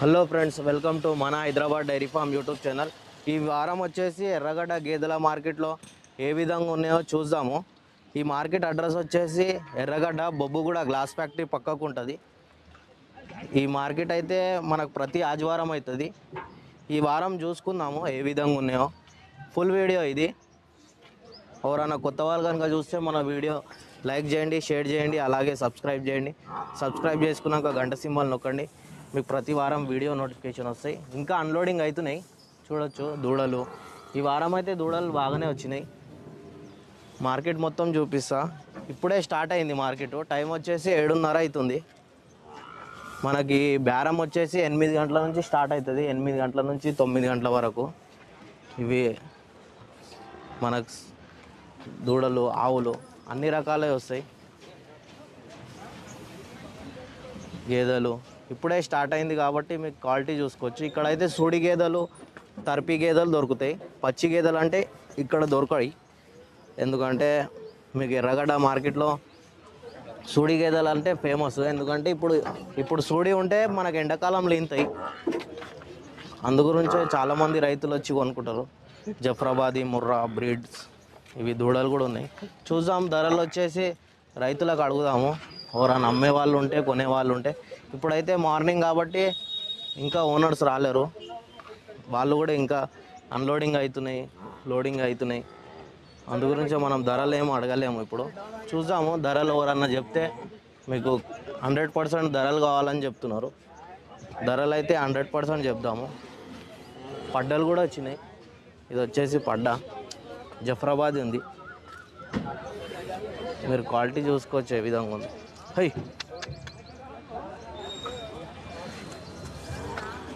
Hello friends, welcome to మన Hyderabad dairy farm YouTube channel. ఈ వారం వచ్చేసి ఎర్రగడ్డ గేదెల మార్కెట్లో ఏ విధంగా ఉన్నాయో చూద్దాము. ఈ మార్కెట్ అడ్రస్ వచ్చేసి ఎర్రగడ్డ బొబ్బుగూడ గ్లాస్ ఫ్యాక్టరీ పక్కకు ఉంటుంది. ఈ మార్కెట్ అయితే మనకు ప్రతి ఆదివారం అవుతుంది. ఈ వారం చూసుకుందాము ఏ విధంగా ఉన్నాయో. ఫుల్ వీడియో ఇది. ఎవరైనా కొత్త వాళ్ళు కనుక చూస్తే మన వీడియో లైక్ చేయండి, షేర్ చేయండి, అలాగే సబ్స్క్రైబ్ చేయండి. సబ్స్క్రైబ్ చేసుకున్నాక గంట సింబల్ నొక్కండి. మీకు ప్రతి వారం వీడియో నోటిఫికేషన్ వస్తాయి. ఇంకా అన్లోడింగ్ అవుతున్నాయి, చూడొచ్చు. దూడలు ఈ వారం అయితే దూడలు బాగానే వచ్చినాయి. మార్కెట్ మొత్తం చూపిస్తా. ఇప్పుడే స్టార్ట్ అయింది మార్కెట్. టైం వచ్చేసి 7:30 అవుతుంది. మనకి బేరం వచ్చేసి 8 గంటల నుంచి స్టార్ట్ అవుతుంది. 8 గంటల నుంచి 9 గంటల వరకు. ఇవి మనకు దూడలు, ఆవులు అన్ని రకాలే వస్తాయి. గేదెలు ఇప్పుడే స్టార్ట్ అయింది కాబట్టి మీకు క్వాలిటీ చూసుకోవచ్చు. ఇక్కడైతే సూడి గేదెలు, తర్పి గేదెలు దొరుకుతాయి. పచ్చి గేదెలు అంటే ఇక్కడ దొరకాయి. ఎందుకంటే మీకు ఎర్రగడ్డ మార్కెట్లో సూడి గేదెలు అంటే ఫేమస్. ఎందుకంటే ఇప్పుడు సూడి ఉంటే మనకు ఎండాకాలంలో ఇంతాయి. అందుగురించే చాలామంది రైతులు వచ్చి కొనుక్కుంటారు. జఫ్రాబాదీ, ముర్రా బ్రీడ్స్ ఇవి దూడలు కూడా ఉన్నాయి. చూద్దాం. ధరలు వచ్చేసి రైతులకు అడుగుదాము. ఎవరైనా అమ్మే వాళ్ళు ఉంటే, కొనే వాళ్ళు ఉంటే. ఇప్పుడైతే మార్నింగ్ కాబట్టి ఇంకా ఓనర్స్ రాలేరు. వాళ్ళు కూడా ఇంకా అన్లోడింగ్ అవుతున్నాయి, లోడింగ్ అవుతున్నాయి. అందుగురించి మనం ధరలు ఏమో అడగలేము. ఇప్పుడు చూద్దాము. ధరలు ఎవరన్నా చెప్తే మీకు 100% ధరలు కావాలని చెప్తున్నారు. ధరలు అయితే 100% చెప్దాము. పడ్డలు కూడా వచ్చినాయి. ఇది వచ్చేసి పడ్డ జఫ్రాబాద్ ఉంది. మీరు క్వాలిటీ చూసుకోవచ్చు ఏ విధంగా ఉంది.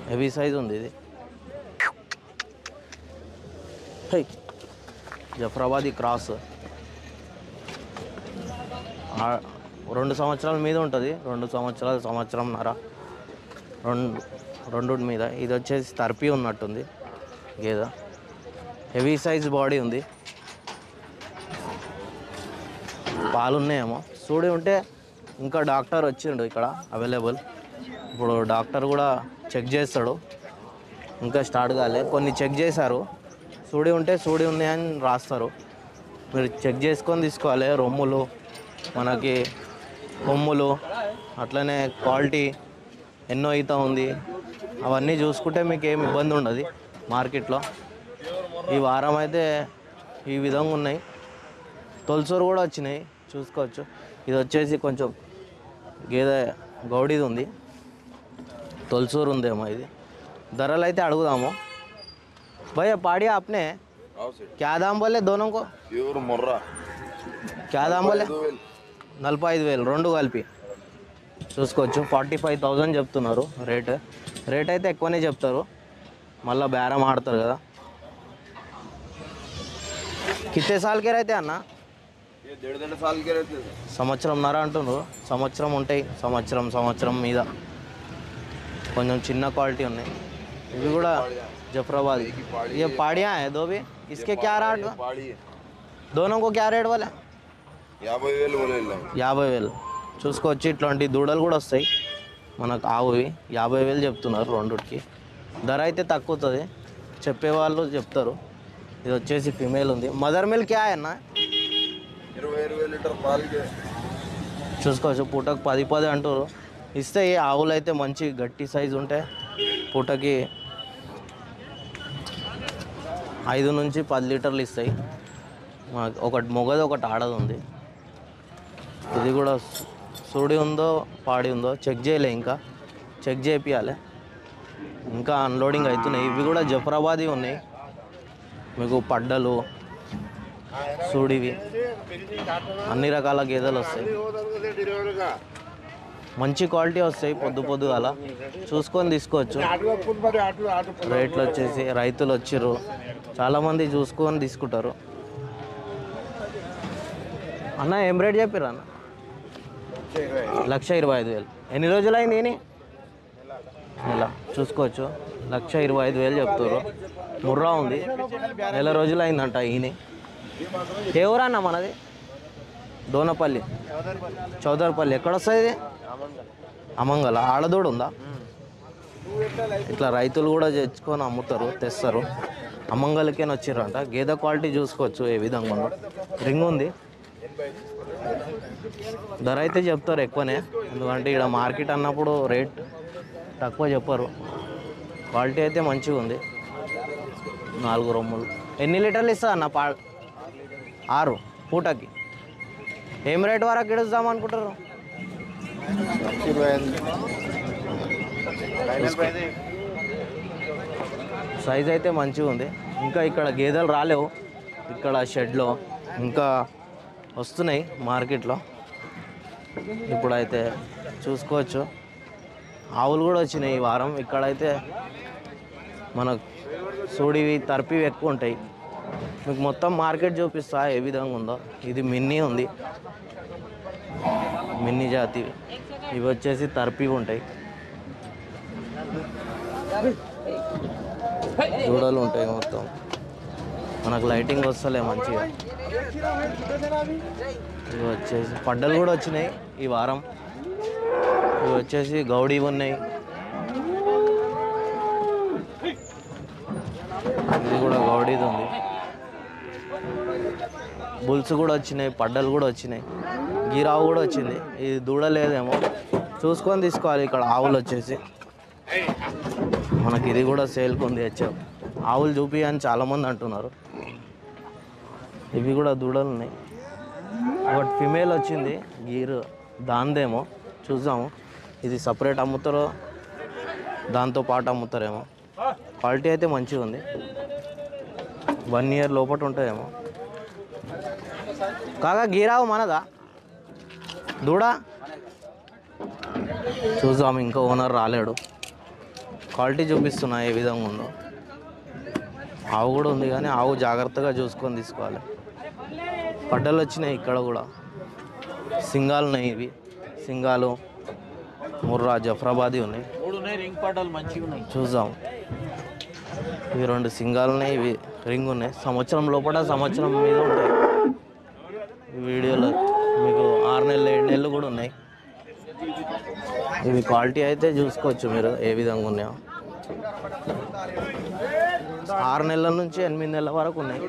హెవీ సైజ్ ఉంది ఇది. జఫ్రాబాదీ క్రాస్ 2 సంవత్సరాల మీద ఉంటుంది. 2 సంవత్సరాలు, సంవత్సరంన్నర, రెండు మీద. ఇది వచ్చేసి తర్పి ఉన్నట్టుంది గేదె. హెవీ సైజ్ బాడీ ఉంది. పాలున్నాయేమో. సూడి ఉంటే ఇంకా డాక్టర్ వచ్చిండు ఇక్కడ అవైలబుల్. ఇప్పుడు డాక్టర్ కూడా చెక్ చేస్తాడు. ఇంకా స్టార్ట్ కాలే. కొన్ని చెక్ చేశారు. సూడి ఉంటే సూడి ఉన్నాయని రాస్తారు. మీరు చెక్ చేసుకొని తీసుకోవాలి. రొమ్ములు, మనకి కొమ్ములు, అట్లనే క్వాలిటీ ఎన్నో ఈత ఉంది, అవన్నీ చూసుకుంటే మీకు ఏమి ఇబ్బంది ఉండదు మార్కెట్లో. ఈ వారం అయితే ఈ విధంగా ఉన్నాయి. తొలసూరు కూడా వచ్చినాయి, చూసుకోవచ్చు. ఇది వచ్చేసి కొంచెం గేదె గౌడీది ఉంది. తొలసూరు ఉందేమో ఇది. ధరలు అయితే అడుగుదాము. భయ్యా పాడియా आपने क्या दाम बोले दोनों को? क्या दाम बोले? 45,000 రెండు కలిపి. చూసుకోవచ్చు. 45,000 చెప్తున్నారు రేట్ అయితే ఎక్కువనే చెప్తారు. మళ్ళీ బేరం ఆడతారు కదా. कितने साल के रहते అన్న? 1.5 साल के रहते. సంవత్సరంన్నర అంటున్నారు. సంవత్సరం ఉంటాయి. సంవత్సరం మీద కొంచెం చిన్న క్వాలిటీ ఉన్నాయి. ఇవి కూడా जफराबाद. ये पाड़ियाँ हैं दो भी. इसके क्या रेट? दोनों को क्या रेट बोले? 50,000. చూసుకోవచ్చు. ఇట్లాంటి దూడలు కూడా వస్తాయి మనకు. ఆవువి 50,000 చెప్తున్నారు రెండుకి. ధర అయితే తక్కువతుంది, చెప్పేవాళ్ళు చెప్తారు. ఇది వచ్చేసి ఫీమేల్ ఉంది. మదర్ మిల్క్ క్యా అన్న? 20 లీటర్ పాలు. చూసుకోవచ్చు. పూటకు 10 అంటారు. ఇస్తాయి. ఆవులు అయితే మంచి గట్టి సైజు ఉంటాయి. పూటకి 5 నుంచి 10 లీటర్లు ఇస్తాయి. ఒకటి మొగది, ఒకటి ఆడది ఉంది. ఇది కూడా సూడి ఉందో పాడి ఉందో చెక్ చేయలే, ఇంకా చెక్ చేపియాలి. ఇంకా అన్లోడింగ్ అవుతున్నాయి. ఇవి కూడా జఫ్రాబాదీ ఉన్నాయి. మీకు పడ్డలు, సూడివి అన్ని రకాల గేదెలు వస్తాయి. మంచి క్వాలిటీ వస్తాయి. పొద్దుగాల చూసుకొని తీసుకోవచ్చు. రేట్లు వచ్చేసి రైతులు వచ్చిర్రు, చాలామంది చూసుకొని తీసుకుంటారు. అన్న ఏం రేట్ చెప్పారు అన్న? 1,25,000. ఎన్ని రోజులు అయింది ఈయన? నెల. చూసుకోవచ్చు. 1,25,000 చెప్తారు. ముర్రా ఉంది. నెల రోజులు అయిందంట ఈయన. ఏ ఊరు అన్న మనది? దోనపల్లి, చౌదరిపల్లి. ఎక్కడ వస్తుంది ఇది? అమంగళ. ఆడదోడు ఉందా? ఇట్లా రైతులు కూడా తెచ్చుకొని అమ్ముతారు, తెస్తారు. అమ్మంగలికేని వచ్చిర్రంట. గేదె క్వాలిటీ చూసుకోవచ్చు ఏ విధంగా ఉందో. రింగ్ ఉంది. ధర అయితే చెప్తారు ఎక్కువనే, ఎందుకంటే ఇక్కడ మార్కెట్ అన్నప్పుడు రేట్ తక్కువ చెప్పరు. క్వాలిటీ అయితే మంచిగా ఉంది. 4 రొమ్ములు. ఎన్ని లీటర్లు ఇస్తా అన్న 6 పూటకి. ఏం రేట్ వరకు ఇడుద్దాం అనుకుంటారు? సైజ్ అయితే మంచిగా ఉంది. ఇంకా ఇక్కడ గేదెలు రాలేవు. ఇక్కడ షెడ్లో ఇంకా వస్తున్నాయి మార్కెట్లో. ఇప్పుడైతే చూసుకోవచ్చు. ఆవులు కూడా వచ్చినాయి ఈ వారం. ఇక్కడైతే మనకు సూడివి తరిపివి ఎక్కువ ఉంటాయి. మీకు మొత్తం మార్కెట్ చూపిస్తా ఏ విధంగా ఉందో. ఇది మిన్నీ ఉంది, మిన్నీ జాతి. ఇవి వచ్చేసి తరిపివి ఉంటాయి. దూడలు ఉంటాయి మొత్తం. మనకు లైటింగ్ వస్తలే మంచిగా. ఇవి వచ్చేసి పడ్డలు కూడా వచ్చినాయి ఈ వారం. ఇవి వచ్చేసి గౌడీ ఉన్నాయి. ఇది కూడా గౌడీది ఉంది. బుల్స్ కూడా వచ్చినాయి, పడ్డలు కూడా వచ్చినాయి. గీరావు కూడా వచ్చింది. ఇది దూడ లేదేమో, చూసుకొని తీసుకోవాలి. ఇక్కడ ఆవులు వచ్చేసి మనకి ఇది కూడా సేల్కి ఉంది. హెచ్ఎఫ్ ఆవులు చూపి అని చాలామంది అంటున్నారు. ఇవి కూడా దూడలు ఉన్నాయి. ఒకటి ఫిమేల్ వచ్చింది గీరు, దాందేమో చూద్దాము. ఇది సపరేట్ అమ్ముతారో దాంతో పాటు అమ్ముతారేమో. క్వాలిటీ అయితే మంచిగా ఉంది. 1 ఇయర్ లోపల ఉంటుందేమో. కాగా గీరావు మనదా దూడ? చూద్దాం. ఇంకా ఓనర్ రాలేడు. క్వాలిటీ చూపిస్తున్నా ఏ విధంగా ఉందో. ఆవు కూడా ఉంది, కానీ ఆవు జాగ్రత్తగా చూసుకొని తీసుకోవాలి. పడ్డలు వచ్చినాయి ఇక్కడ కూడా. సింగాలు ఉన్నాయి. ఇవి సింగాలు, ముర్రా, జఫ్రాబాదీ ఉన్నాయి. రింగ్ పడ్డలు మంచిగా ఉన్నాయి. చూద్దాం. ఇవి 2 సింగాలు ఉన్నాయి. ఇవి రింగ్ ఉన్నాయి. సంవత్సరం లోపల, సంవత్సరం మీద ఉంటాయి. ఈ వీడియోలో మీకు 6 నెలలు 7 నెలలు కూడా ఉన్నాయి. ఇవి క్వాలిటీ అయితే చూసుకోవచ్చు మీరు ఏ విధంగా ఉన్నాయో. 6 నెలల నుంచి 8 నెలల వరకు ఉన్నాయి.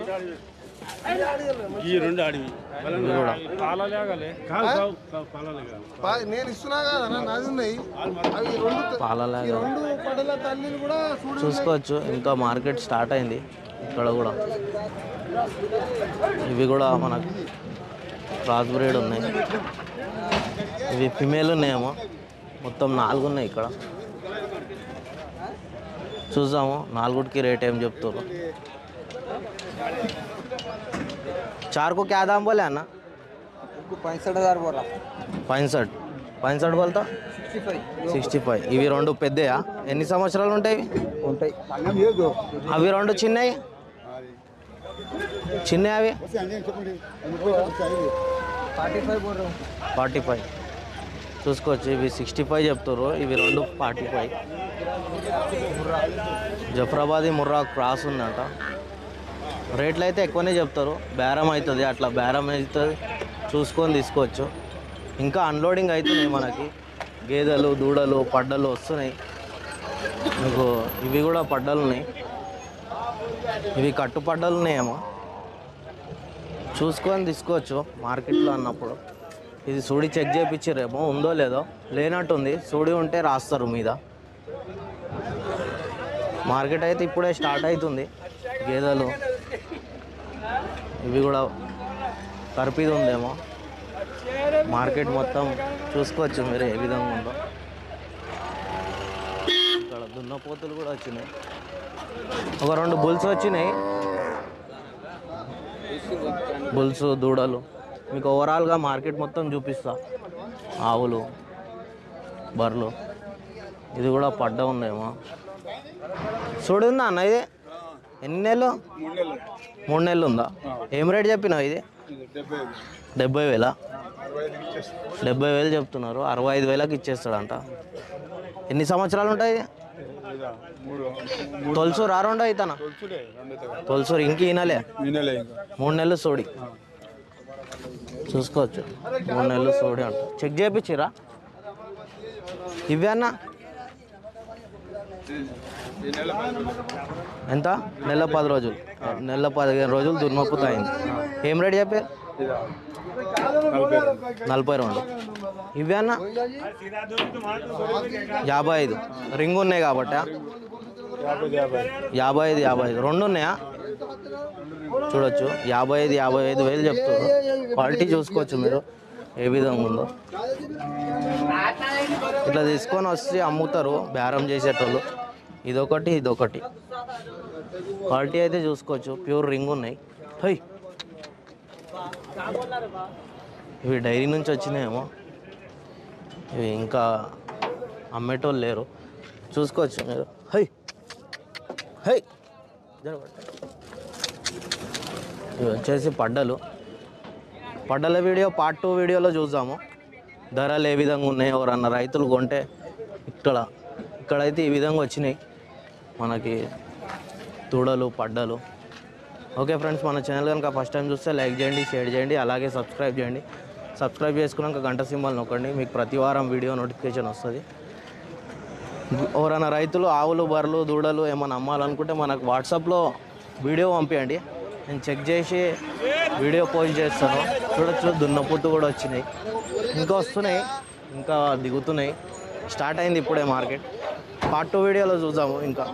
ఇవి కూడా పాలలాగా చూసుకోవచ్చు. ఇంకా మార్కెట్ స్టార్ట్ అయింది ఇక్కడ కూడా. ఇవి కూడా మనకు క్రాస్ బ్రీడ్ ఉన్నాయి. ఇవి ఫిమేల్ ఉన్నాయేమో. మొత్తం 4 ఉన్నాయి ఇక్కడ. చూద్దాము 4కి రేట్ ఏం చెప్తారు. 4 को क्या दाम बोले अन्न? 65,000 बोल रहा. 65 बोलता 65. ఇవి 2 పెద్దయా? ఎన్ని సంవత్సరాలు ఉంటాయి? ఉంటాయి. అవి 2 చిన్నవి అవి 45 చూసుకోవచ్చు. ఇవి 65 చెప్తారు. ఇవి 2 45. జఫ్రాబాదీ ముర్రా క్రాస్ ఉందంట. రేట్లు అయితే ఎక్కువనే చెప్తారు. బేరం అవుతుంది, అట్లా బేరం అవుతుంది, చూసుకొని తీసుకోవచ్చు. ఇంకా అన్లోడింగ్ అవుతున్నాయి మనకి. గేదెలు, దూడలు, పడ్డలు వస్తున్నాయి మీకు. ఇవి కూడా పడ్డలు ఉన్నాయి. ఇవి కట్టు పడ్డలు ఉన్నాయేమో, చూసుకొని తీసుకోవచ్చు మార్కెట్లో అన్నప్పుడు. ఇది సూడి చెక్ చేయించారేమో, ఉందో లేదో. లేనట్టుంది. సూడి ఉంటే రాస్తారు మీద. మార్కెట్ అయితే ఇప్పుడే స్టార్ట్ అవుతుంది. గేదెలు ఇవి కూడా కరిపిది ఉందేమో. మార్కెట్ మొత్తం చూసుకోవచ్చు మీరు ఏ విధంగా ఉందో. ఇక్కడ దున్నపోతులు కూడా వచ్చినాయి. ఒక 2 బుల్స్ వచ్చినాయి. బుల్స్, దూడలు మీకు ఓవరాల్గా మార్కెట్ మొత్తం చూపిస్తా. ఆవులు, బర్రెలు. ఇది కూడా పడ్డ ఉందేమో. చూడు ఉందా అన్న? ఇది ఎన్ని నెలలు? 3 నెలలు ఉందా? ఏం రేట్ చెప్పినావు? ఇది 70,000. 70,000 చెప్తున్నారు. 65,000కి ఇచ్చేస్తాడంట. ఎన్ని సంవత్సరాలు ఉంటాయి? తొలసూరు 2 అవుతానా? తొలసూరు ఇంక ఈనలే 3 నెలలు సోడి. చూసుకోవచ్చు 3 నెలలు సోడి అంట. చెక్ చేయించిరా ఇవి అన్న? ఎంత నెల 10 రోజులు నెల 15 రోజులు దున్నప్పుతో అయింది. ఏం రేట్ చెప్పారు? 42. ఇవి అన్న 55 రింగ్ ఉన్నాయి కాబట్టి 55 రెండు ఉన్నాయా చూడొచ్చు. 55 వేలు చెప్తారు. క్వాలిటీ చూసుకోవచ్చు మీరు ఏ విధంగా ఉందో. ఇట్లా తీసుకొని వచ్చి అమ్ముతారు బేరం చేసేటోళ్ళు. ఇదొకటి క్వాలిటీ అయితే చూసుకోవచ్చు. ప్యూర్ రింగ్ ఉన్నాయి. హై ఇవి డైరీ నుంచి వచ్చినాయేమో. ఇవి ఇంకా అమ్మేటోళ్ళు లేరు. చూసుకోవచ్చు మీరు. హై హై ఇవి వచ్చేసి పడ్డల వీడియో పార్ట్ 2 వీడియోలో చూద్దాము. ధరలు ఏ విధంగా ఉన్నాయి, ఎవరన్నా రైతులు కొంటే ఇక్కడైతే ఈ విధంగా వచ్చినాయి మనకి దూడలు పడ్డలు. ఓకే ఫ్రెండ్స్, మన ఛానల్ కనుక ఫస్ట్ టైం చూస్తే లైక్ చేయండి, షేర్ చేయండి, అలాగే సబ్స్క్రైబ్ చేయండి. సబ్స్క్రైబ్ చేసుకున్నాక గంట సింబల్ నొక్కండి, మీకు ప్రతి వారం వీడియో నోటిఫికేషన్ వస్తుంది. ఎవరైనా రైతులు ఆవులు బర్రెలు దూడలు ఏమైనా అమ్మాలనుకుంటే మనకు వాట్సాప్లో వీడియో పంపించండి, నేను చెక్ చేసి వీడియో పోస్ట్ చేస్తాను. చూడొచ్చు దున్నపుట్టు కూడా వచ్చినాయి, ఇంకా వస్తున్నాయి, ఇంకా దిగుతున్నాయి. స్టార్ట్ అయింది ఇప్పుడే మార్కెట్. పార్ట్ 2 వీడియోలో చూద్దాము ఇంకా.